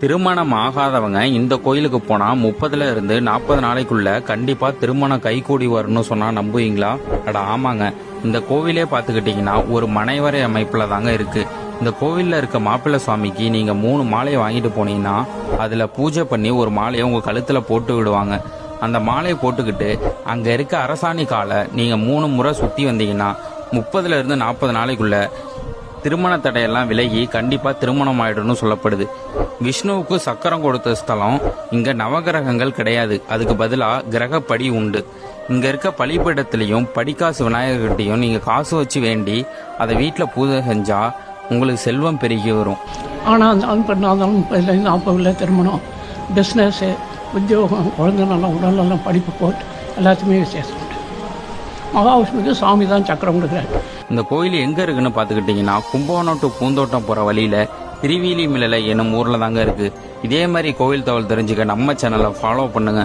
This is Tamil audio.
திருமணம் ஆகாதவங்க இந்த கோயிலுக்கு போனா 30ல இருந்து 40 நாளைக்குள்ள கண்டிப்பா திருமணம் கைகூடி வரும்னு சொன்னா நம்புவீங்களா? அட ஆமாங்க. இந்த கோவிலே பாத்துக்கிட்டீங்கன்னா ஒரு மனைவரை அமைப்புல தாங்க இருக்கு. இந்த கோவில்ல இருக்க மாப்பிள்ளை சுவாமிக்கு நீங்க 3 மாலையை வாங்கிட்டு போனீங்கன்னா அதுல பூஜை பண்ணி ஒரு மாலையை உங்க கழுத்துல போட்டு விடுவாங்க. அந்த மாலையை போட்டுக்கிட்டு அங்க இருக்க அரசாணி காலை நீங்க 3 முறை சுத்தி வந்தீங்கன்னா 30ல இருந்து 40 நாளைக்குள்ள திருமண தடையெல்லாம் விலகி கண்டிப்பா திருமணம் ஆயிடும்னு சொல்லப்படுது. விஷ்ணுவுக்கு சக்கரம் கொடுத்த ஸ்தலம் இங்க நவகிரகங்கள் கிடையாது, அதுக்கு பதிலா கிரகப்படி உண்டு. இங்க இருக்க பலிபீடத்திலையும் படிக்காசு விநாயகர்கிட்டையும் நீங்க காசு வச்சு வேண்டி அதை வீட்டில் பூஜை செஞ்சா உங்களுக்கு செல்வம் பெருகி வரும். ஆனால் அந்த பெண்ணாலும் 30 திருமணம், பிஸ்னஸ்ஸு, உத்தியோகம், குழந்தை நல்லா உடல் படிப்பு போட்டு எல்லாத்தையுமே விசேஷம். மகாவிஷ்ணுக்கு சாமி தான் சக்கரம் கொடுக்குறாரு. இந்த கோயில் எங்க இருக்குன்னு பாத்துக்கிட்டீங்கன்னா கும்பகோணம் டு பூந்தோட்டம் போற வழியில திருவிலி மிளலை என்னும் ஊர்ல தாங்க இருக்கு. இதே மாதிரி கோவில் தகவல் தெரிஞ்சுக்க நம்ம சேனலை ஃபாலோ பண்ணுங்க.